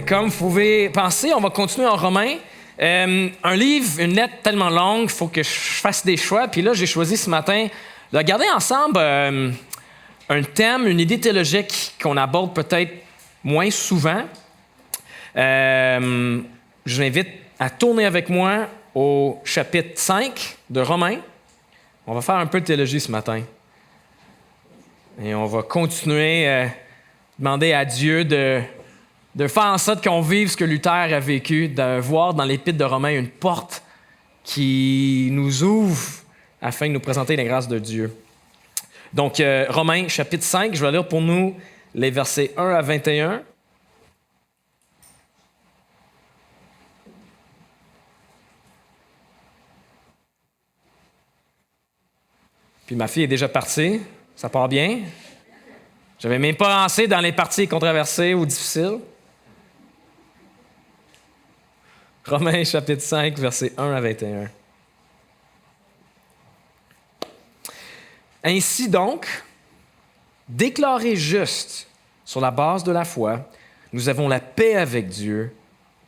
Comme vous pouvez penser, on va continuer en Romains. Un livre, une lettre tellement longue, il faut que je fasse des choix. Puis là, j'ai choisi ce matin de regarder ensemble un thème, une idée théologique qu'on aborde peut-être moins souvent. Je vous invite à tourner avec moi au chapitre 5 de Romains. On va faire un peu de théologie ce matin. Et on va continuer demander à Dieu de faire en sorte qu'on vive ce que Luther a vécu, de voir dans l'Épître de Romains une porte qui nous ouvre afin de nous présenter les grâces de Dieu. Donc, Romains chapitre 5, je vais lire pour nous les versets 1 à 21. Puis ma fille est déjà partie, ça part bien. Je n'avais même pas lancé dans les parties controversées ou difficiles. Romains chapitre 5, versets 1 à 21. Ainsi donc, déclarés justes sur la base de la foi, nous avons la paix avec Dieu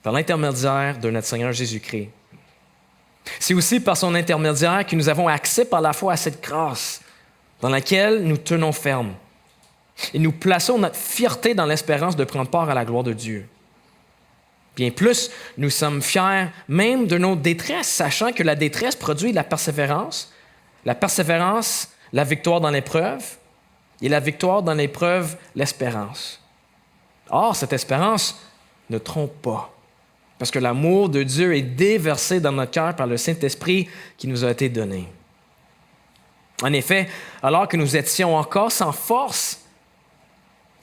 par l'intermédiaire de notre Seigneur Jésus-Christ. C'est aussi par son intermédiaire que nous avons accès par la foi à cette grâce dans laquelle nous tenons ferme. Et nous plaçons notre fierté dans l'espérance de prendre part à la gloire de Dieu. Bien plus, nous sommes fiers même de nos détresses, sachant que la détresse produit la persévérance, la victoire dans l'épreuve, et la victoire dans l'épreuve, l'espérance. Or, cette espérance ne trompe pas, parce que l'amour de Dieu est déversé dans notre cœur par le Saint-Esprit qui nous a été donné. En effet, alors que nous étions encore sans force,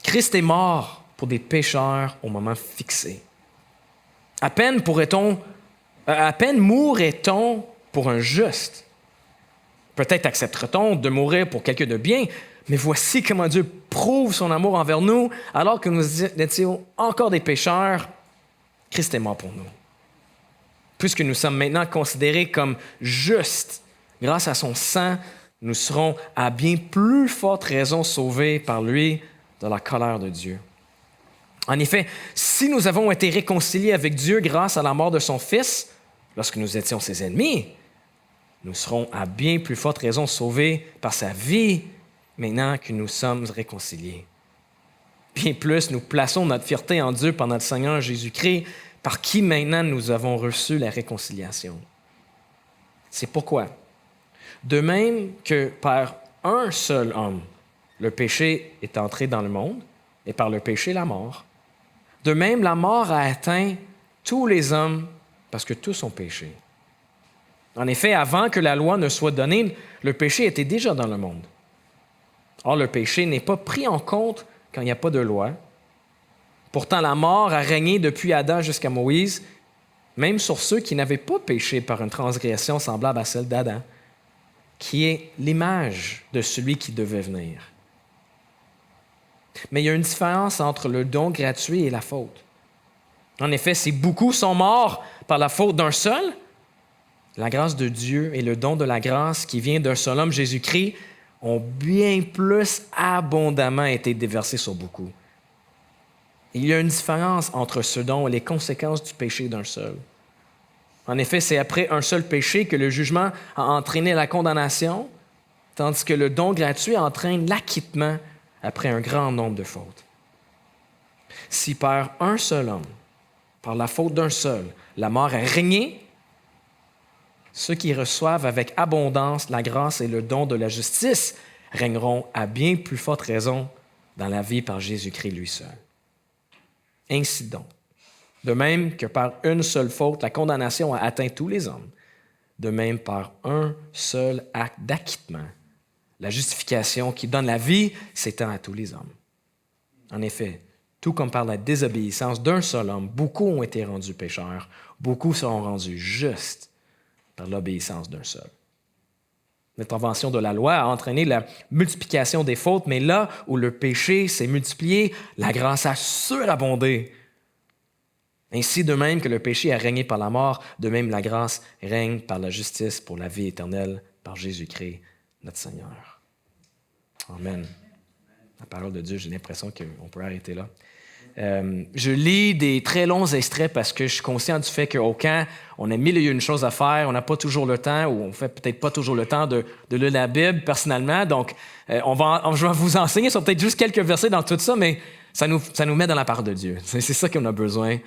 Christ est mort pour des pécheurs au moment fixé. À peine mourrait-on pour un juste. Peut-être accepterait-on de mourir pour quelqu'un de bien, mais voici comment Dieu prouve son amour envers nous, alors que nous étions encore des pécheurs, Christ est mort pour nous. Puisque nous sommes maintenant considérés comme justes, grâce à son sang, nous serons à bien plus forte raison sauvés par lui de la colère de Dieu. En effet, si nous avons été réconciliés avec Dieu grâce à la mort de son Fils, lorsque nous étions ses ennemis, nous serons à bien plus forte raison sauvés par sa vie maintenant que nous sommes réconciliés. Bien plus, nous plaçons notre fierté en Dieu par notre Seigneur Jésus-Christ, par qui maintenant nous avons reçu la réconciliation. C'est pourquoi, de même que par un seul homme, le péché est entré dans le monde, et par le péché, la mort. De même, la mort a atteint tous les hommes parce que tous ont péché. En effet, avant que la loi ne soit donnée, le péché était déjà dans le monde. Or, le péché n'est pas pris en compte quand il n'y a pas de loi. Pourtant, la mort a régné depuis Adam jusqu'à Moïse, même sur ceux qui n'avaient pas péché par une transgression semblable à celle d'Adam, qui est l'image de celui qui devait venir. Mais il y a une différence entre le don gratuit et la faute. En effet, si beaucoup sont morts par la faute d'un seul, la grâce de Dieu et le don de la grâce qui vient d'un seul homme, Jésus-Christ, ont bien plus abondamment été déversés sur beaucoup. Il y a une différence entre ce don et les conséquences du péché d'un seul. En effet, c'est après un seul péché que le jugement a entraîné la condamnation, tandis que le don gratuit entraîne l'acquittement après un grand nombre de fautes. Si par un seul homme, par la faute d'un seul, la mort a régné, ceux qui reçoivent avec abondance la grâce et le don de la justice régneront à bien plus forte raison dans la vie par Jésus-Christ lui seul. Ainsi donc, de même que par une seule faute, la condamnation a atteint tous les hommes, de même par un seul acte d'acquittement, la justification qui donne la vie s'étend à tous les hommes. En effet, tout comme par la désobéissance d'un seul homme, beaucoup ont été rendus pécheurs, beaucoup seront rendus justes par l'obéissance d'un seul. L'intervention de la loi a entraîné la multiplication des fautes, mais là où le péché s'est multiplié, la grâce a surabondé. Ainsi, de même que le péché a régné par la mort, de même la grâce règne par la justice pour la vie éternelle par Jésus-Christ, notre Seigneur. Amen. La parole de Dieu, j'ai l'impression qu'on peut arrêter là. Je lis des très longs extraits parce que je suis conscient du fait qu'au camp, on a mille et une choses à faire, on n'a pas toujours le temps, ou on fait peut-être pas toujours le temps de lire la Bible personnellement. Donc, je vais vous enseigner sur peut-être juste quelques versets dans tout ça, mais ça nous met dans la parole de Dieu. C'est ça qu'on a besoin.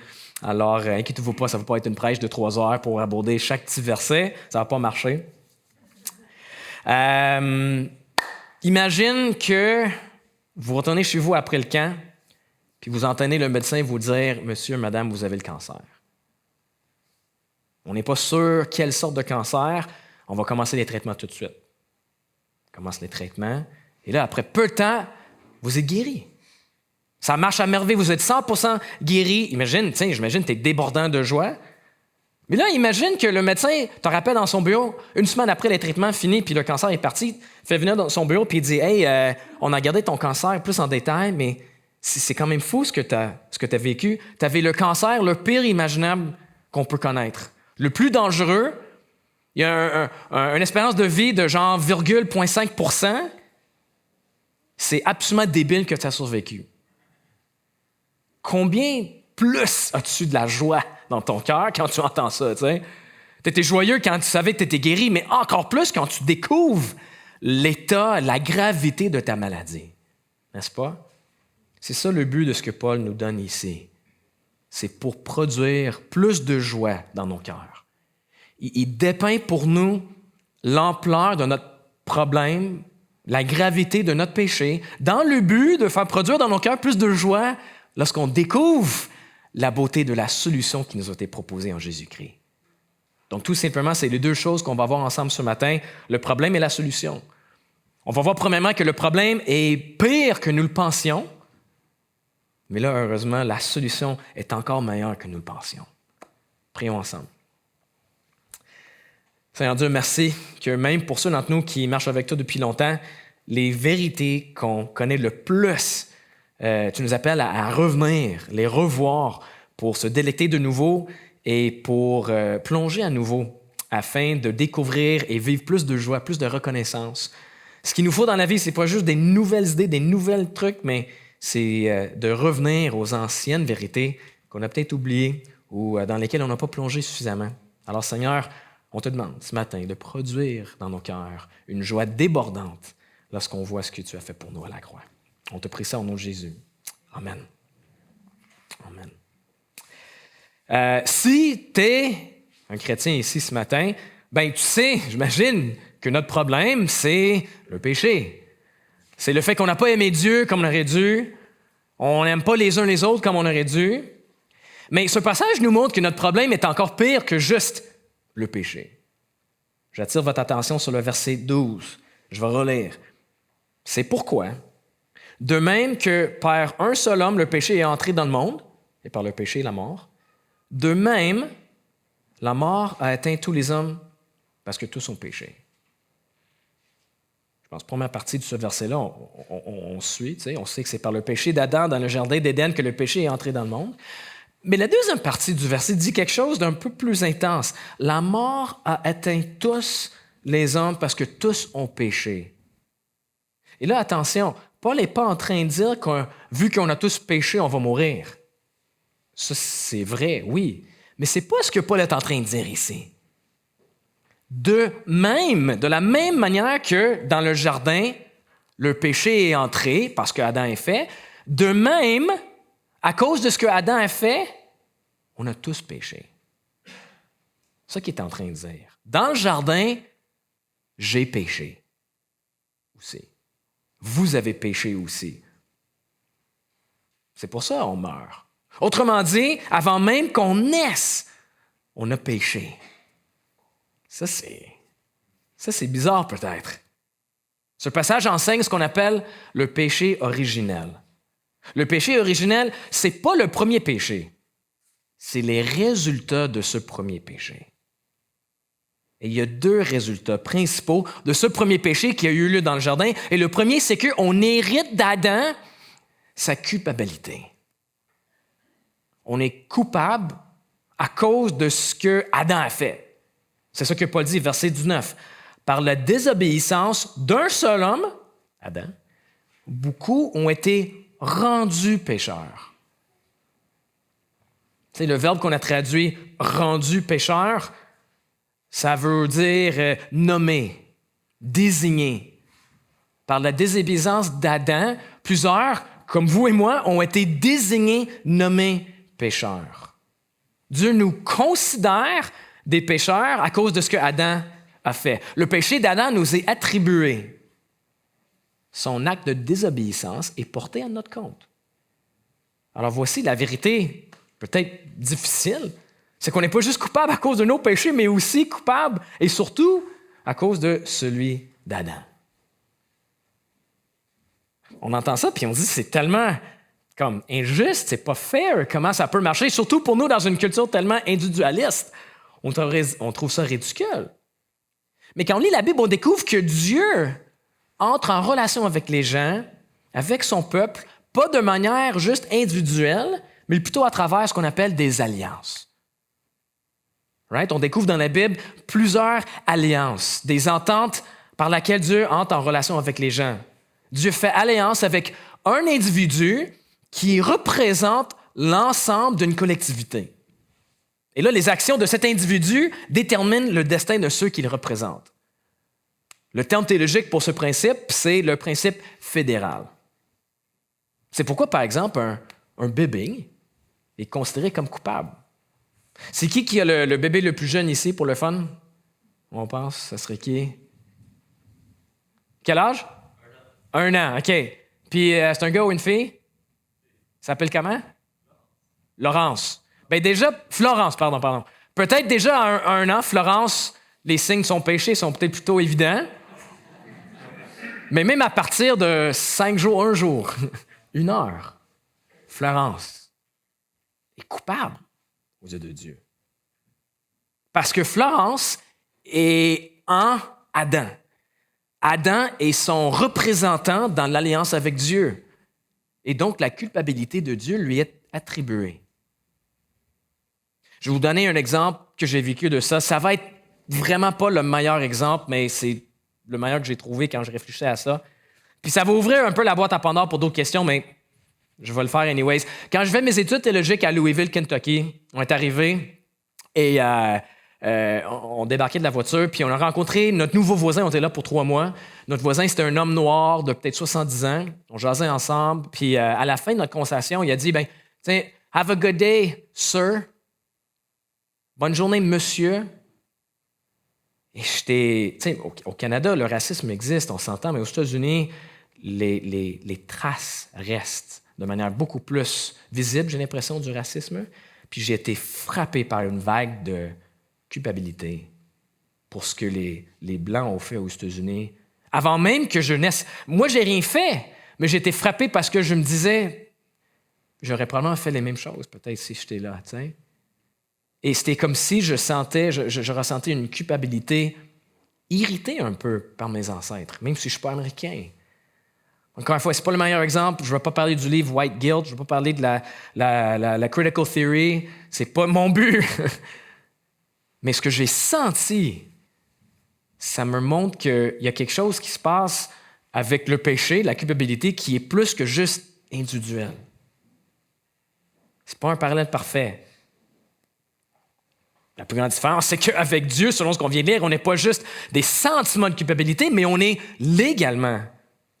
Alors, inquiétez-vous pas, ça ne va pas être une prêche de 3 heures pour aborder chaque petit verset. Ça ne va pas marcher. Imagine que vous retournez chez vous après le camp, puis vous entendez le médecin vous dire « Monsieur, madame, vous avez le cancer. » On n'est pas sûr quelle sorte de cancer. On va commencer les traitements tout de suite. On commence les traitements. Et là, après peu de temps, vous êtes guéri. Ça marche à merveille. Vous êtes 100% guéri. J'imagine que tu es débordant de joie. Mais là, imagine que le médecin te rappelle dans son bureau, une semaine après les traitements finis, puis le cancer est parti, fait venir dans son bureau, puis il dit « Hey, on a regardé ton cancer plus en détail, mais c'est quand même fou ce que tu as vécu. Tu avais le cancer le pire imaginable qu'on peut connaître. Le plus dangereux, il y a une espérance de vie de genre 0,5%. C'est absolument débile que tu as survécu. Combien plus as-tu de la joie dans ton cœur quand tu entends ça? Tu étais joyeux quand tu savais que tu étais guéri, mais encore plus quand tu découvres l'état, la gravité de ta maladie. N'est-ce pas? C'est ça le but de ce que Paul nous donne ici. C'est pour produire plus de joie dans nos cœurs. Il dépeint pour nous l'ampleur de notre problème, la gravité de notre péché, dans le but de faire produire dans nos cœurs plus de joie lorsqu'on découvre la beauté de la solution qui nous a été proposée en Jésus-Christ. Donc, tout simplement, c'est les deux choses qu'on va voir ensemble ce matin, le problème et la solution. On va voir premièrement que le problème est pire que nous le pensions, mais là, heureusement, la solution est encore meilleure que nous le pensions. Prions ensemble. Seigneur Dieu, merci que même pour ceux d'entre nous qui marchent avec toi depuis longtemps, les vérités qu'on connaît le plus, tu nous appelles à revenir, les revoir pour se délecter de nouveau et pour plonger à nouveau afin de découvrir et vivre plus de joie, plus de reconnaissance. Ce qu'il nous faut dans la vie, ce n'est pas juste des nouvelles idées, des nouvelles trucs, mais c'est de revenir aux anciennes vérités qu'on a peut-être oubliées ou dans lesquelles on n'a pas plongé suffisamment. Alors Seigneur, on te demande ce matin de produire dans nos cœurs une joie débordante lorsqu'on voit ce que tu as fait pour nous à la croix. On te prie ça au nom de Jésus. Amen. Amen. Si tu es un chrétien ici ce matin, ben tu sais, j'imagine que notre problème, c'est le péché. C'est le fait qu'on n'a pas aimé Dieu comme on aurait dû. On n'aime pas les uns les autres comme on aurait dû. Mais ce passage nous montre que notre problème est encore pire que juste le péché. J'attire votre attention sur le verset 12. Je vais relire. C'est pourquoi, de même que par un seul homme, le péché est entré dans le monde, et par le péché, la mort, de même, la mort a atteint tous les hommes parce que tous ont péché. Je pense que la première partie de ce verset-là, on suit, on sait que c'est par le péché d'Adam dans le jardin d'Éden que le péché est entré dans le monde. Mais la deuxième partie du verset dit quelque chose d'un peu plus intense. La mort a atteint tous les hommes parce que tous ont péché. Et là, attention, Paul n'est pas en train de dire que vu qu'on a tous péché, on va mourir. Ça, c'est vrai, oui. Mais ce n'est pas ce que Paul est en train de dire ici. De la même manière que dans le jardin, le péché est entré parce qu'Adam est fait, de même, à cause de ce que Adam a fait, on a tous péché. C'est ça qu'il est en train de dire. Dans le jardin, j'ai péché aussi. Vous avez péché aussi. C'est pour ça qu'on meurt. Autrement dit, avant même qu'on naisse, on a péché. Ça, c'est bizarre peut-être. Ce passage enseigne ce qu'on appelle le péché originel. Le péché originel, ce n'est pas le premier péché. C'est les résultats de ce premier péché. Et il y a deux résultats principaux de ce premier péché qui a eu lieu dans le jardin. Et le premier, c'est qu'on hérite d'Adam sa culpabilité. On est coupable à cause de ce que Adam a fait. C'est ça que Paul dit, verset 19. Par la désobéissance d'un seul homme, Adam, beaucoup ont été rendus pécheurs. Tu sais, le verbe qu'on a traduit « rendu pécheur », ça veut dire nommer, désigner. Par la désobéissance d'Adam, plusieurs, comme vous et moi, ont été désignés, nommés pécheurs. Dieu nous considère des pécheurs à cause de ce que Adam a fait. Le péché d'Adam nous est attribué. Son acte de désobéissance est porté à notre compte. Alors voici la vérité, peut-être difficile, c'est qu'on n'est pas juste coupable à cause de nos péchés, mais aussi coupable et surtout à cause de celui d'Adam. On entend ça, puis on se dit c'est tellement comme injuste, c'est pas fair, comment ça peut marcher, surtout pour nous dans une culture tellement individualiste. On trouve ça ridicule. Mais quand on lit la Bible, on découvre que Dieu entre en relation avec les gens, avec son peuple, pas de manière juste individuelle, mais plutôt à travers ce qu'on appelle des alliances. Right? On découvre dans la Bible plusieurs alliances, des ententes par lesquelles Dieu entre en relation avec les gens. Dieu fait alliance avec un individu qui représente l'ensemble d'une collectivité. Et là, les actions de cet individu déterminent le destin de ceux qu'il représente. Le terme théologique pour ce principe, c'est le principe fédéral. C'est pourquoi, par exemple, un bébé est considéré comme coupable. C'est qui a le bébé le plus jeune ici pour le fun? On pense, ça serait qui? Quel âge? 1 an, OK. Puis c'est un gars ou une fille? Ça s'appelle comment? Laurence. Bien déjà, Florence, pardon. Peut-être déjà à 1 an, Florence, les signes de son péché sont peut-être plutôt évidents. Mais même à partir de 5 jours, 1 jour, 1 heure, Florence est coupable aux yeux de Dieu. Parce que Florence est en Adam. Adam est son représentant dans l'alliance avec Dieu. Et donc, la culpabilité de Dieu lui est attribuée. Je vais vous donner un exemple que j'ai vécu de ça. Ça va être vraiment pas le meilleur exemple, mais c'est le meilleur que j'ai trouvé quand je réfléchissais à ça. Puis ça va ouvrir un peu la boîte à Pandore pour d'autres questions, mais je vais le faire anyways. Quand je fais mes études théologiques à Louisville, Kentucky, on est arrivé et on débarquait de la voiture, puis on a rencontré notre nouveau voisin. On était là pour 3 mois. Notre voisin, c'était un homme noir de peut-être 70 ans. On jasait ensemble. Puis à la fin de notre conversation, il a dit, tiens, have a good day, sir. Bonne journée, monsieur. Et au Canada, le racisme existe, on s'entend, mais aux États-Unis, les traces restent de manière beaucoup plus visible, j'ai l'impression, du racisme. Puis j'ai été frappé par une vague de culpabilité pour ce que les Blancs ont fait aux États-Unis. Avant même que je naisse. Moi, j'ai rien fait, mais j'ai été frappé parce que je me disais, j'aurais probablement fait les mêmes choses, peut-être, si j'étais là, tu sais. Et c'était comme si je ressentais une culpabilité irritée un peu par mes ancêtres, même si je ne suis pas américain. Encore une fois, ce n'est pas le meilleur exemple. Je ne vais pas parler du livre White Guilt, je ne vais pas parler de la critical theory. Ce n'est pas mon but. Mais ce que j'ai senti, ça me montre qu'il y a quelque chose qui se passe avec le péché, la culpabilité, qui est plus que juste individuel. Ce n'est pas un parallèle parfait. La plus grande différence, c'est qu'avec Dieu, selon ce qu'on vient de lire, on n'est pas juste des sentiments de culpabilité, mais on est légalement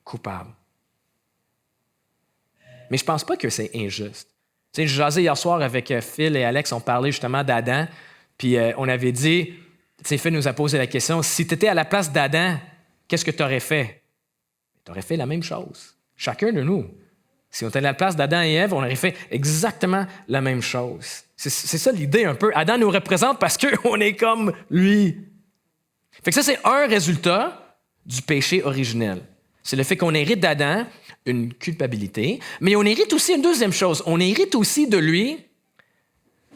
coupable. Mais je ne pense pas que c'est injuste. Tu sais, je jasais hier soir avec Phil et Alex, on parlait justement d'Adam, puis on avait dit, tu sais, Phil nous a posé la question, si tu étais à la place d'Adam, qu'est-ce que tu aurais fait? Tu aurais fait la même chose. Chacun de nous. Si on était à la place d'Adam et Ève, on aurait fait exactement la même chose. C'est ça l'idée un peu. Adam nous représente parce qu'on est comme lui. Fait que ça, c'est un résultat du péché originel. C'est le fait qu'on hérite d'Adam une culpabilité, mais on hérite aussi une deuxième chose. On hérite aussi de lui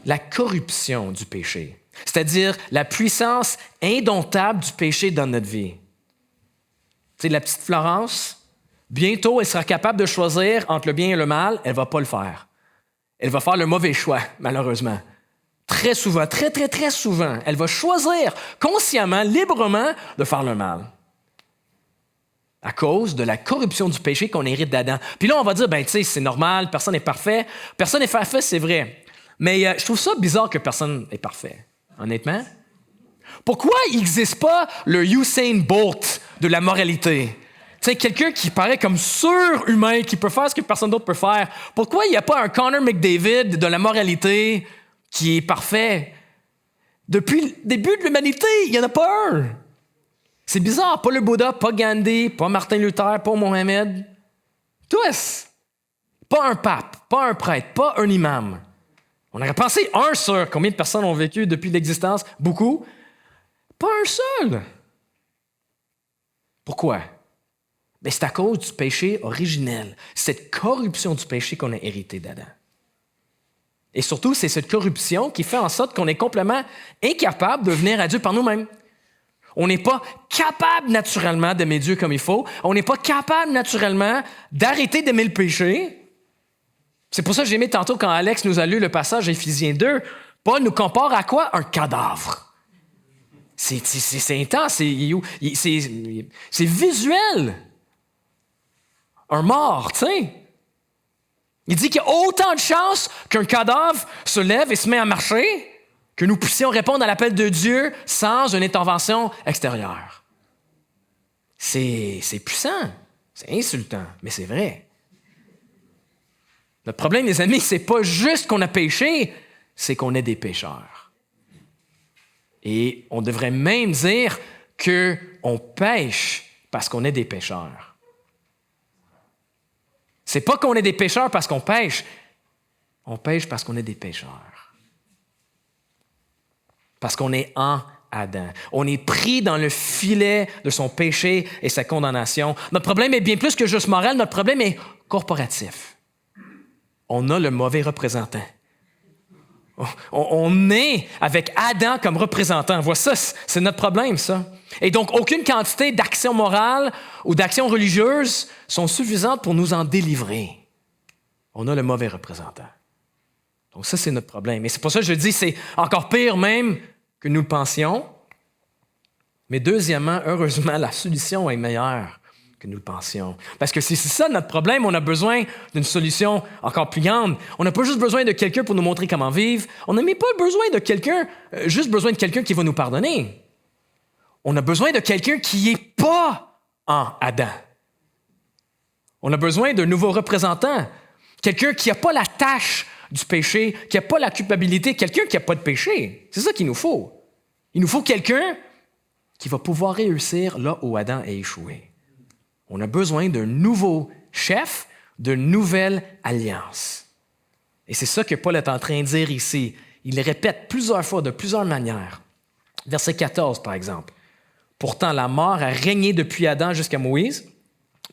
la corruption du péché, c'est-à-dire la puissance indomptable du péché dans notre vie. Tu sais, la petite Florence, bientôt, elle sera capable de choisir entre le bien et le mal, elle ne va pas le faire. Elle va faire le mauvais choix, malheureusement. Très souvent, très, très, très souvent, elle va choisir consciemment, librement, de faire le mal. À cause de la corruption du péché qu'on hérite d'Adam. Puis là, on va dire, tu sais, c'est normal, personne n'est parfait. Personne n'est parfait, c'est vrai. Mais je trouve ça bizarre que personne n'est parfait, honnêtement. Pourquoi il n'existe pas le Usain Bolt de la moralité? Tu sais, quelqu'un qui paraît comme surhumain, qui peut faire ce que personne d'autre peut faire. Pourquoi il n'y a pas un Connor McDavid de la moralité qui est parfait? Depuis le début de l'humanité, il n'y en a pas un. C'est bizarre, pas le Bouddha, pas Gandhi, pas Martin Luther, pas Mohamed. Tous. Pas un pape, pas un prêtre, pas un imam. On aurait pensé un sur combien de personnes ont vécu depuis l'existence? Beaucoup. Pas un seul. Pourquoi? Mais c'est à cause du péché originel, cette corruption du péché qu'on a hérité d'Adam. Et surtout, c'est cette corruption qui fait en sorte qu'on est complètement incapable de venir à Dieu par nous-mêmes. On n'est pas capable naturellement d'aimer Dieu comme il faut. On n'est pas capable naturellement d'arrêter d'aimer le péché. C'est pour ça que j'ai aimé tantôt quand Alex nous a lu le passage Éphésiens 2. Paul nous compare à quoi? Un cadavre. C'est intense, c'est visuel. Un mort, tu sais. Il dit qu'il y a autant de chances qu'un cadavre se lève et se met à marcher que nous puissions répondre à l'appel de Dieu sans une intervention extérieure. C'est puissant, c'est insultant, mais c'est vrai. Notre problème, les amis, c'est pas juste qu'on a péché, c'est qu'on est des pécheurs. Et on devrait même dire qu'on pêche parce qu'on est des pécheurs. C'est pas qu'on est des pécheurs parce qu'on pêche. On pêche parce qu'on est des pécheurs. Parce qu'on est en Adam. On est pris dans le filet de son péché et sa condamnation. Notre problème est bien plus que juste moral, notre problème est corporatif. On a le mauvais représentant. On est avec Adam comme représentant. Voilà, ça, c'est notre problème, ça. Et donc, aucune quantité d'actions morales ou d'actions religieuses sont suffisantes pour nous en délivrer. On a le mauvais représentant. Donc ça, c'est notre problème. Et c'est pour ça que je dis, c'est encore pire même que nous le pensions. Mais deuxièmement, heureusement, la solution est meilleure que nous le pensions. Parce que si c'est ça notre problème, on a besoin d'une solution encore plus grande. On n'a pas juste besoin de quelqu'un pour nous montrer comment vivre. On n'a même pas besoin de quelqu'un, juste besoin de quelqu'un qui va nous pardonner. On a besoin de quelqu'un qui n'est pas en Adam. On a besoin d'un nouveau représentant. Quelqu'un qui n'a pas la tâche du péché, qui n'a pas la culpabilité, quelqu'un qui n'a pas de péché. C'est ça qu'il nous faut. Il nous faut quelqu'un qui va pouvoir réussir là où Adam a échoué. On a besoin d'un nouveau chef, d'une nouvelle alliance. Et c'est ça que Paul est en train de dire ici. Il le répète plusieurs fois, de plusieurs manières. Verset 14, par exemple. Pourtant, la mort a régné depuis Adam jusqu'à Moïse,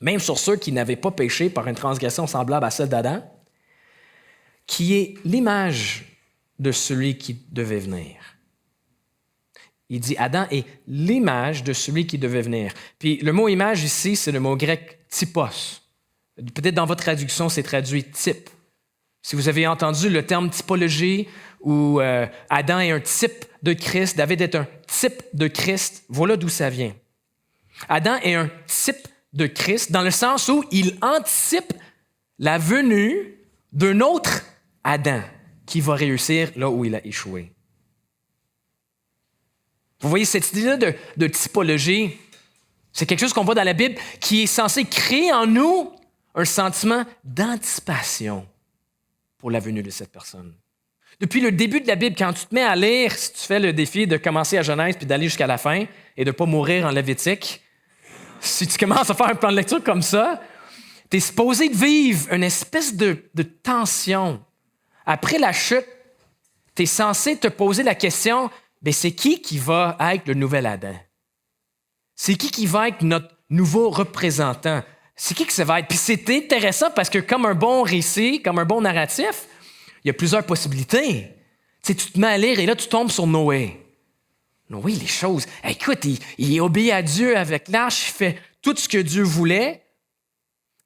même sur ceux qui n'avaient pas péché par une transgression semblable à celle d'Adam, qui est l'image de celui qui devait venir. Il dit Adam est l'image de celui qui devait venir. Puis le mot image ici, c'est le mot grec typos. Peut-être dans votre traduction, c'est traduit type. Si vous avez entendu le terme typologie, où Adam est un type de Christ, David est un type de Christ, voilà d'où ça vient. Adam est un type de Christ dans le sens où il anticipe la venue d'un autre Adam qui va réussir là où il a échoué. Vous voyez, cette idée-là de typologie, c'est quelque chose qu'on voit dans la Bible qui est censé créer en nous un sentiment d'anticipation pour la venue de cette personne. Depuis le début de la Bible, quand tu te mets à lire, si tu fais le défi de commencer à Genèse puis d'aller jusqu'à la fin et de ne pas mourir en Lévitique, si tu commences à faire un plan de lecture comme ça, tu es supposé de vivre une espèce de tension. Après la chute, tu es censé te poser la question, mais c'est qui va être le nouvel Adam? C'est qui va être notre nouveau représentant? C'est qui que ça va être? Puis c'est intéressant parce que comme un bon récit, comme un bon narratif, il y a plusieurs possibilités. Tu sais, tu te mets à lire et là, tu tombes sur Noé. Noé, les choses... Écoute, il obéit à Dieu avec l'arche, il fait tout ce que Dieu voulait.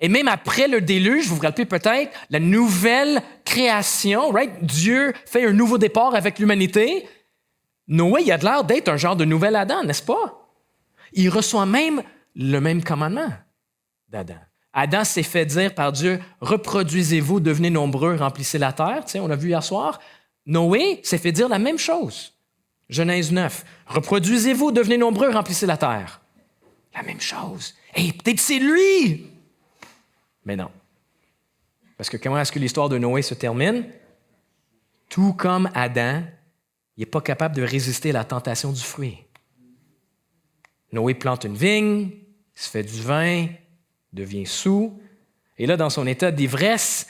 Et même après le déluge, vous vous rappelez peut-être, la nouvelle création, right? Dieu fait un nouveau départ avec l'humanité. Noé, il a l'air d'être un genre de nouvel Adam, n'est-ce pas? Il reçoit même le même commandement d'Adam. Adam s'est fait dire par Dieu, reproduisez-vous, devenez nombreux, remplissez la terre. Tu sais, on l'a vu hier soir. Noé s'est fait dire la même chose. Genèse 9. Reproduisez-vous, devenez nombreux, remplissez la terre. La même chose. Hey, peut-être c'est lui! Mais non. Parce que comment est-ce que l'histoire de Noé se termine? Tout comme Adam, il n'est pas capable de résister à la tentation du fruit. Noé plante une vigne, il se fait du vin, devient saoul, et là, dans son état d'ivresse,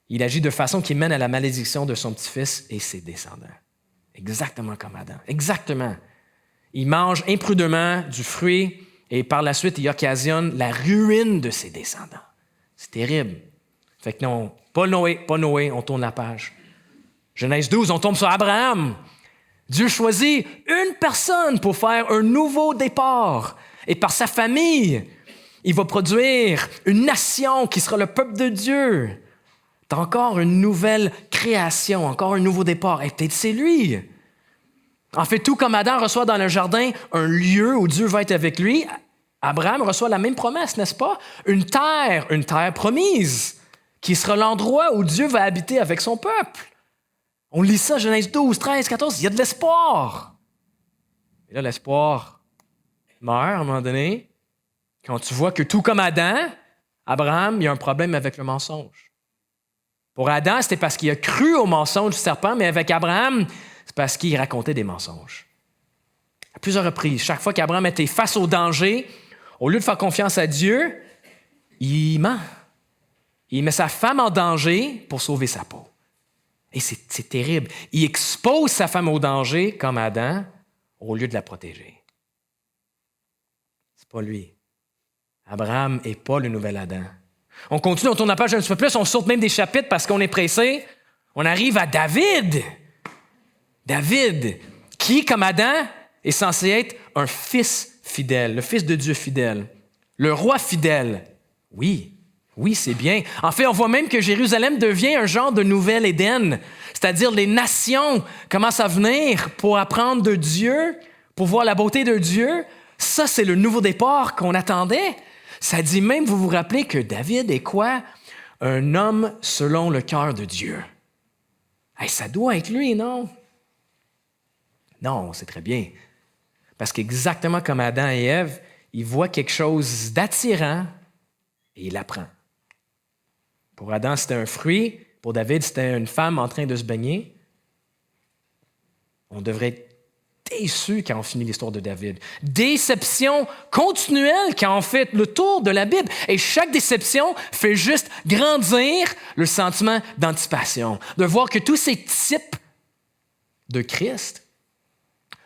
il agit de façon qui mène à la malédiction de son petit-fils et ses descendants. Exactement comme Adam. Exactement. Il mange imprudemment du fruit et par la suite, il occasionne la ruine de ses descendants. C'est terrible. Fait que non, pas Noé, on tourne la page. Genèse 12, on tombe sur Abraham. Dieu choisit une personne pour faire un nouveau départ. Et par sa famille, il va produire une nation qui sera le peuple de Dieu. C'est encore une nouvelle création, encore un nouveau départ. Et peut-être c'est lui. En fait, tout comme Adam reçoit dans le jardin un lieu où Dieu va être avec lui, Abraham reçoit la même promesse, n'est-ce pas? Une terre promise, qui sera l'endroit où Dieu va habiter avec son peuple. On lit ça, Genèse 12, 13, 14, il y a de l'espoir. Et là, l'espoir meurt à un moment donné, quand tu vois que tout comme Adam, Abraham, il y a un problème avec le mensonge. Pour Adam, c'était parce qu'il a cru au mensonge du serpent, mais avec Abraham, c'est parce qu'il racontait des mensonges. À plusieurs reprises, chaque fois qu'Abraham était face au danger, au lieu de faire confiance à Dieu, il ment. Il met sa femme en danger pour sauver sa peau. Et c'est terrible. Il expose sa femme au danger, comme Adam, au lieu de la protéger. C'est pas lui. Abraham n'est pas le nouvel Adam. On continue, on tourne la page un petit peu plus, on saute même des chapitres parce qu'on est pressé. On arrive à David. David, qui, comme Adam, est censé être un fils fidèle, le fils de Dieu fidèle, le roi fidèle. Oui, c'est bien. En fait, on voit même que Jérusalem devient un genre de nouvel Éden, c'est-à-dire les nations commencent à venir pour apprendre de Dieu, pour voir la beauté de Dieu. Ça, c'est le nouveau départ qu'on attendait. Ça dit même, vous vous rappelez que David est quoi? Un homme selon le cœur de Dieu. Hey, ça doit être lui, non? Non, c'est très bien. Parce qu'exactement comme Adam et Ève, il voit quelque chose d'attirant et il l'apprend. Pour Adam, c'était un fruit. Pour David, c'était une femme en train de se baigner. On devrait être déçu quand on finit l'histoire de David. Déception continuelle quand on fait le tour de la Bible. Et chaque déception fait juste grandir le sentiment d'anticipation. De voir que tous ces types de Christ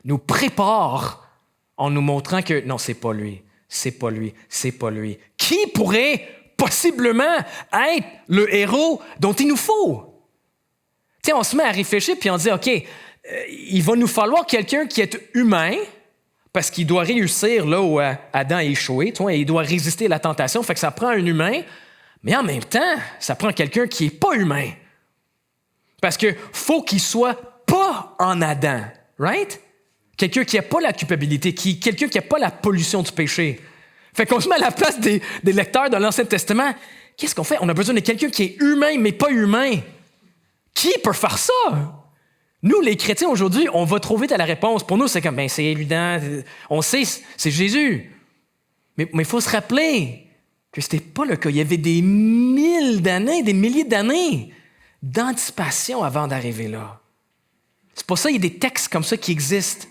nous préparent en nous montrant que non, c'est pas lui, c'est pas lui, c'est pas lui. Qui pourrait possiblement être le héros dont il nous faut? Tu sais, on se met à réfléchir puis on dit, OK, il va nous falloir quelqu'un qui est humain parce qu'il doit réussir là où Adam a échoué. Tu vois, il doit résister à la tentation, fait que ça prend un humain, mais en même temps, ça prend quelqu'un qui n'est pas humain. Parce qu'il faut qu'il soit pas en Adam, right? Quelqu'un qui n'a pas la culpabilité, quelqu'un qui n'a pas la pollution du péché. Fait qu'on se met à la place des lecteurs de l'Ancien Testament. Qu'est-ce qu'on fait? On a besoin de quelqu'un qui est humain, mais pas humain. Qui peut faire ça? Nous, les chrétiens, aujourd'hui, on va trop vite à la réponse. Pour nous, c'est comme, c'est évident. On sait, c'est Jésus. Mais il faut se rappeler que ce n'était pas le cas. Il y avait des milliers d'années d'anticipation avant d'arriver là. C'est pour ça qu'il y a des textes comme ça qui existent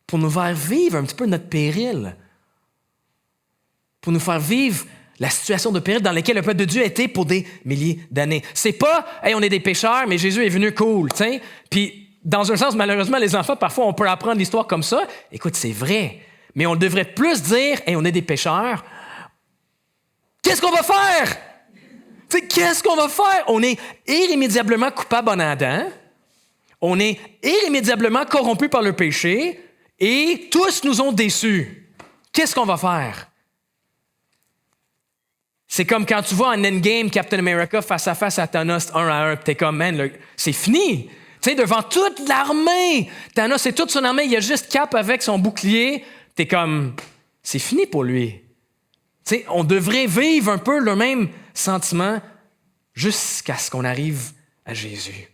pour nous faire vivre un petit peu notre péril. Pour nous faire vivre la situation de péril dans laquelle le peuple de Dieu était pour des milliers d'années. C'est pas, hey, on est des pécheurs, mais Jésus est venu cool, tu sais. Puis, dans un sens, malheureusement, les enfants, parfois, on peut apprendre l'histoire comme ça. Écoute, c'est vrai. Mais on devrait plus dire, hey, on est des pécheurs. Qu'est-ce qu'on va faire? Tu sais, qu'est-ce qu'on va faire? On est irrémédiablement coupable en Adam. On est irrémédiablement corrompus par le péché. Et tous nous ont déçus. Qu'est-ce qu'on va faire? C'est comme quand tu vois en Endgame Captain America face à face à Thanos 1 à 1, puis t'es comme, man, c'est fini. Tu sais, devant toute l'armée, Thanos et toute son armée, il y a juste Cap avec son bouclier. T'es comme, c'est fini pour lui. Tu sais, on devrait vivre un peu le même sentiment jusqu'à ce qu'on arrive à Jésus.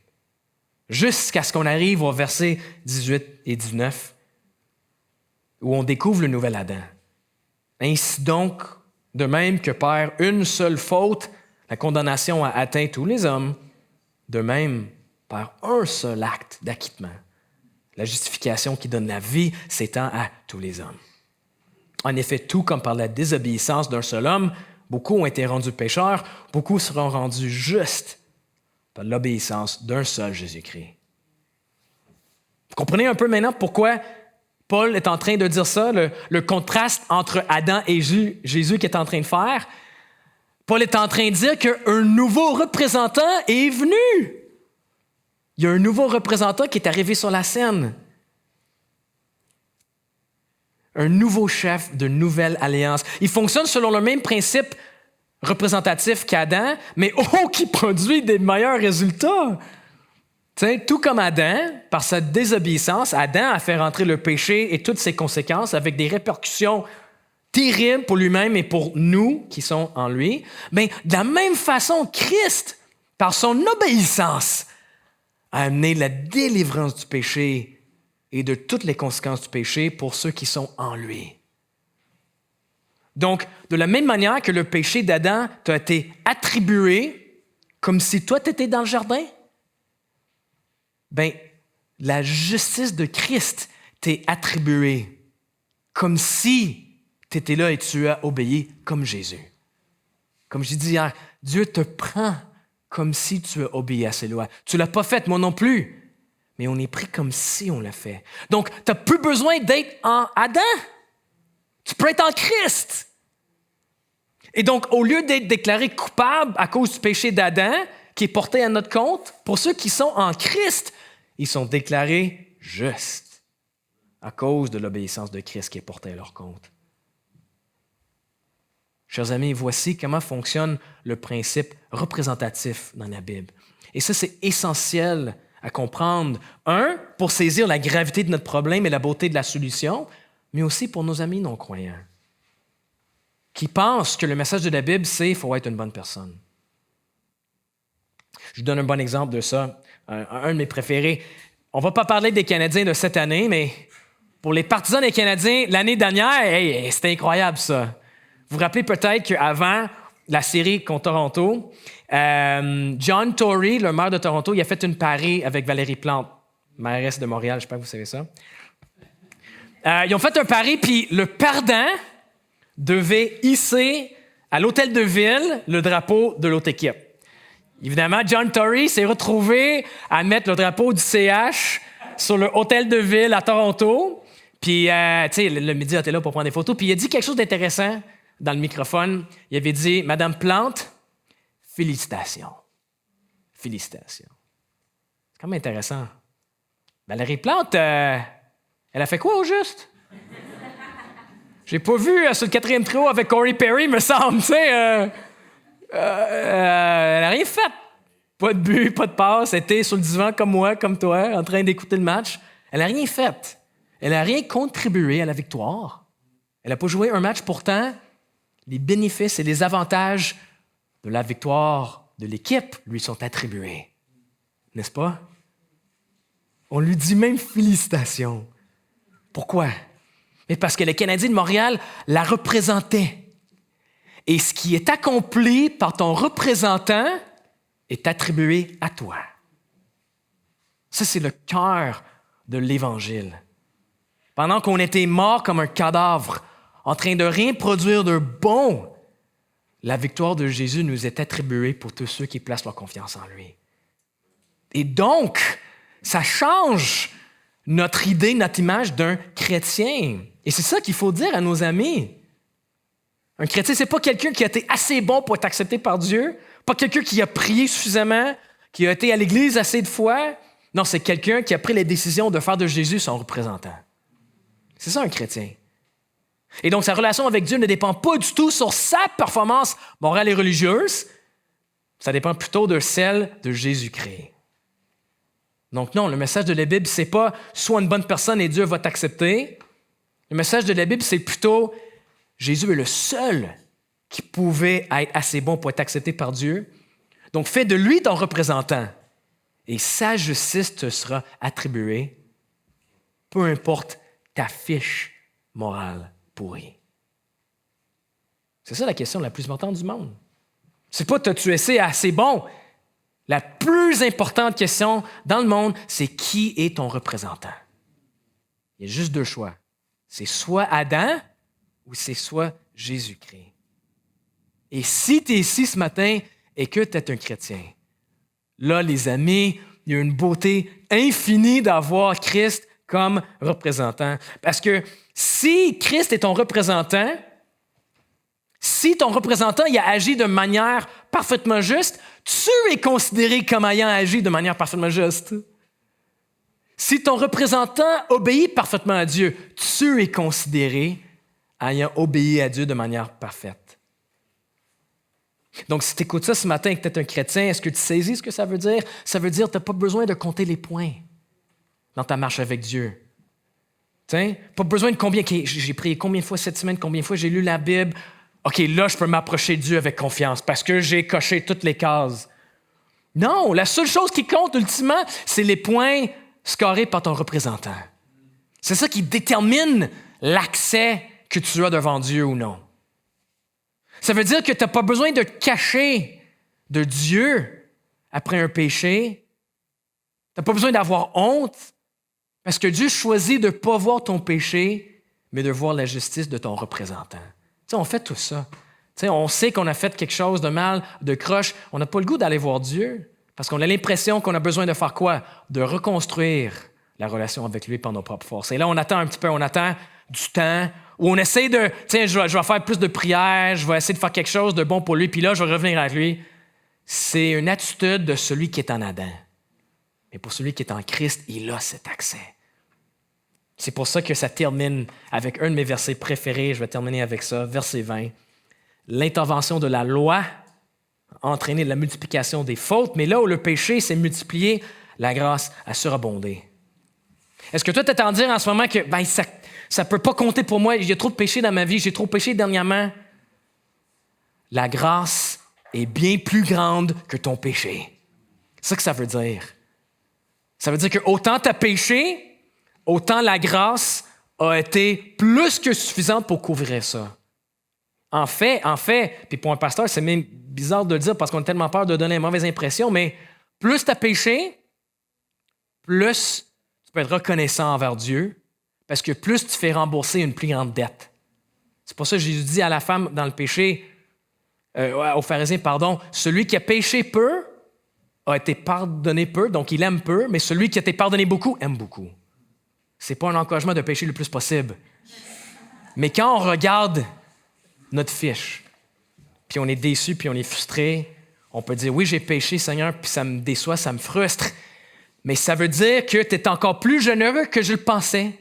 jusqu'à ce qu'on arrive au verset 18 et 19, où on découvre le nouvel Adam. Ainsi donc, de même que par une seule faute, la condamnation a atteint tous les hommes, de même, par un seul acte d'acquittement, la justification qui donne la vie s'étend à tous les hommes. En effet, tout comme par la désobéissance d'un seul homme, beaucoup ont été rendus pécheurs, beaucoup seront rendus justes par l'obéissance d'un seul Jésus-Christ. Vous comprenez un peu maintenant pourquoi Paul est en train de dire ça, le contraste entre Adam et Jésus qu'il est en train de faire? Paul est en train de dire qu'un nouveau représentant est venu. Il y a un nouveau représentant qui est arrivé sur la scène. Un nouveau chef de nouvelle alliance. Il fonctionne selon le même principe représentatif qu'Adam, mais qui produit des meilleurs résultats. T'sais, tout comme Adam, par sa désobéissance, Adam a fait rentrer le péché et toutes ses conséquences avec des répercussions terribles pour lui-même et pour nous qui sommes en lui. Mais de la même façon, Christ, par son obéissance, a amené la délivrance du péché et de toutes les conséquences du péché pour ceux qui sont en lui. Donc, de la même manière que le péché d'Adam t'a été attribué comme si toi, tu étais dans le jardin, bien, la justice de Christ t'est attribuée comme si tu étais là et tu as obéi comme Jésus. Comme je dis hier, Dieu te prend comme si tu as obéi à ses lois. Tu ne l'as pas fait, moi non plus, mais on est pris comme si on l'a fait. Donc, tu n'as plus besoin d'être en Adam. Tu peux être en Christ. Et donc, au lieu d'être déclaré coupable à cause du péché d'Adam, qui est porté à notre compte, pour ceux qui sont en Christ, ils sont déclarés justes à cause de l'obéissance de Christ qui est portée à leur compte. Chers amis, voici comment fonctionne le principe représentatif dans la Bible. Et ça, c'est essentiel à comprendre. Un, pour saisir la gravité de notre problème et la beauté de la solution, mais aussi pour nos amis non-croyants qui pensent que le message de la Bible, c'est « il faut être une bonne personne ». Je vous donne un bon exemple de ça, un de mes préférés. On ne va pas parler des Canadiens de cette année, mais pour les partisans des Canadiens, l'année dernière, c'était incroyable ça. Vous vous rappelez peut-être qu'avant la série contre Toronto, John Tory, le maire de Toronto, il a fait une pari avec Valérie Plante, mairesse de Montréal, je ne sais pas si vous savez ça. Ils ont fait un pari, puis le perdant devait hisser à l'hôtel de ville le drapeau de l'autre équipe. Évidemment, John Tory s'est retrouvé à mettre le drapeau du CH sur le hôtel de ville à Toronto. Puis, tu sais, le média était là pour prendre des photos. Puis, il a dit quelque chose d'intéressant dans le microphone. Il avait dit « Madame Plante, félicitations. Félicitations. » C'est quand même intéressant. Valérie Plante, elle a fait quoi au juste? J'ai pas vu sur le 4e trio avec Corey Perry, me semble, tu sais. Elle n'a rien fait. Pas de but, pas de passe. Elle était sur le divan comme moi, comme toi, en train d'écouter le match. Elle n'a rien fait. Elle n'a rien contribué à la victoire. Elle n'a pas joué un match. Pourtant, les bénéfices et les avantages de la victoire de l'équipe lui sont attribués. N'est-ce pas? On lui dit même félicitations. Pourquoi? Mais parce que le Canadien de Montréal la représentait. Et ce qui est accompli par ton représentant est attribué à toi. Ça, c'est le cœur de l'Évangile. Pendant qu'on était morts comme un cadavre, en train de rien produire de bon, la victoire de Jésus nous est attribuée pour tous ceux qui placent leur confiance en lui. Et donc, ça change notre idée, notre image d'un chrétien. Et c'est ça qu'il faut dire à nos amis. Un chrétien, c'est pas quelqu'un qui a été assez bon pour être accepté par Dieu, pas quelqu'un qui a prié suffisamment, qui a été à l'église assez de fois. Non, c'est quelqu'un qui a pris la décision de faire de Jésus son représentant. C'est ça un chrétien. Et donc, sa relation avec Dieu ne dépend pas du tout sur sa performance morale et religieuse. Ça dépend plutôt de celle de Jésus-Christ. Donc non, le message de la Bible, c'est pas « sois une bonne personne et Dieu va t'accepter ». Le message de la Bible, c'est plutôt « Jésus est le seul qui pouvait être assez bon pour être accepté par Dieu. Donc fais de lui ton représentant et sa justice te sera attribuée, peu importe ta fiche morale pourrie. C'est ça la question la plus importante du monde. C'est pas t'as-tu essayé assez bon. La plus importante question dans le monde, c'est qui est ton représentant? Il y a juste deux choix. C'est soit Adam ou c'est soit Jésus-Christ. Et si tu es ici ce matin et que tu es un chrétien, là, les amis, il y a une beauté infinie d'avoir Christ comme représentant. Parce que si Christ est ton représentant, si ton représentant il a agi de manière parfaitement juste, tu es considéré comme ayant agi de manière parfaitement juste. Si ton représentant obéit parfaitement à Dieu, tu es considéré ayant obéi à Dieu de manière parfaite. Donc, si tu écoutes ça ce matin et que tu es un chrétien, est-ce que tu saisis ce que ça veut dire? Ça veut dire que tu n'as pas besoin de compter les points dans ta marche avec Dieu. T'sais? Pas besoin de combien, j'ai prié combien de fois cette semaine, combien de fois j'ai lu la Bible. OK, là, je peux m'approcher de Dieu avec confiance parce que j'ai coché toutes les cases. Non, la seule chose qui compte ultimement, c'est les points scorés par ton représentant. C'est ça qui détermine l'accès que tu as devant Dieu ou non. Ça veut dire que tu n'as pas besoin de te cacher de Dieu après un péché. Tu n'as pas besoin d'avoir honte parce que Dieu choisit de ne pas voir ton péché, mais de voir la justice de ton représentant. Tu sais, on fait tout ça. Tu sais, on sait qu'on a fait quelque chose de mal, de croche. On n'a pas le goût d'aller voir Dieu parce qu'on a l'impression qu'on a besoin de faire quoi? De reconstruire la relation avec lui par nos propres forces. Et là, on attend un petit peu, on attend du temps où on essaie de, tiens, je vais faire plus de prières, je vais essayer de faire quelque chose de bon pour lui, puis là, je vais revenir avec lui. C'est une attitude de celui qui est en Adam. Mais pour celui qui est en Christ, il a cet accès. C'est pour ça que ça termine avec un de mes versets préférés. Je vais terminer avec ça, verset 20. L'intervention de la loi a entraîné la multiplication des fautes, mais là où le péché s'est multiplié, la grâce a surabondé. Est-ce que toi, tu es en dire en ce moment que ça ne peut pas compter pour moi, il y a trop de péché dans ma vie, j'ai trop péché dernièrement? La grâce est bien plus grande que ton péché. C'est ça que ça veut dire. Ça veut dire que autant tu as péché, autant la grâce a été plus que suffisante pour couvrir ça. En fait, puis pour un pasteur, c'est même bizarre de le dire parce qu'on a tellement peur de donner une mauvaise impression, mais plus tu as péché, plus tu peux être reconnaissant envers Dieu, parce que plus tu fais rembourser une plus grande dette. C'est pour ça que Jésus dit à la femme dans le péché, aux pharisiens, celui qui a péché peu a été pardonné peu, donc il aime peu, mais celui qui a été pardonné beaucoup aime beaucoup. C'est pas un encouragement de pécher le plus possible. Mais quand on regarde notre fiche, puis on est déçu, puis on est frustré, on peut dire, oui, j'ai péché, Seigneur, puis ça me déçoit, ça me frustre. Mais ça veut dire que tu es encore plus généreux que je le pensais.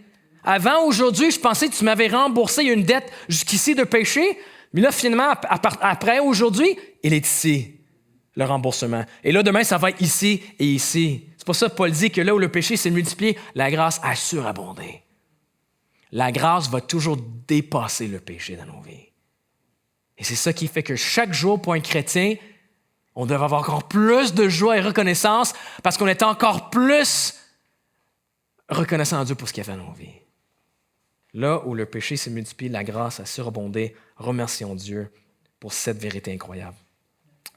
Avant, aujourd'hui, je pensais que tu m'avais remboursé une dette jusqu'ici de péché, mais là, finalement, après aujourd'hui, il est ici, le remboursement. Et là, demain, ça va être ici et ici. C'est pour ça que Paul dit que là où le péché s'est multiplié, la grâce a surabondé. La grâce va toujours dépasser le péché dans nos vies. Et c'est ça qui fait que chaque jour, pour un chrétien, on devrait avoir encore plus de joie et reconnaissance parce qu'on est encore plus reconnaissant à Dieu pour ce qu'il a fait dans nos vies. Là où le péché s'est multiplié, la grâce a surabondé. Remercions Dieu pour cette vérité incroyable.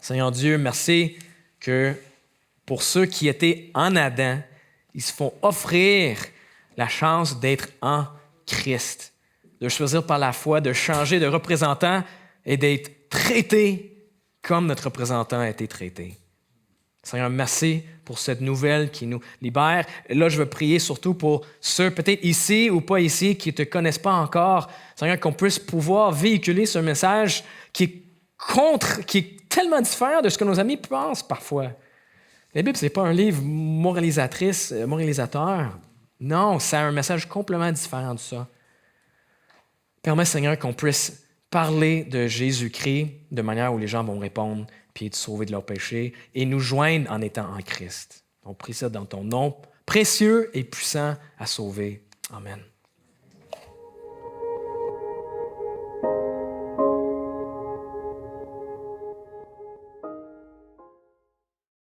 Seigneur Dieu, merci que pour ceux qui étaient en Adam, ils se font offrir la chance d'être en Christ, de choisir par la foi, de changer de représentant et d'être traités comme notre représentant a été traité. Seigneur, merci pour cette nouvelle qui nous libère. Là, je veux prier surtout pour ceux, peut-être ici ou pas ici, qui ne te connaissent pas encore. Seigneur, qu'on puisse pouvoir véhiculer ce message qui est tellement différent de ce que nos amis pensent parfois. La Bible, ce n'est pas un livre moralisateur. Non, c'est un message complètement différent de ça. Permets, Seigneur, qu'on puisse parler de Jésus-Christ de manière où les gens vont répondre puis être sauvés de leurs péchés et nous joindre en étant en Christ. On prie ça dans ton nom précieux et puissant à sauver. Amen.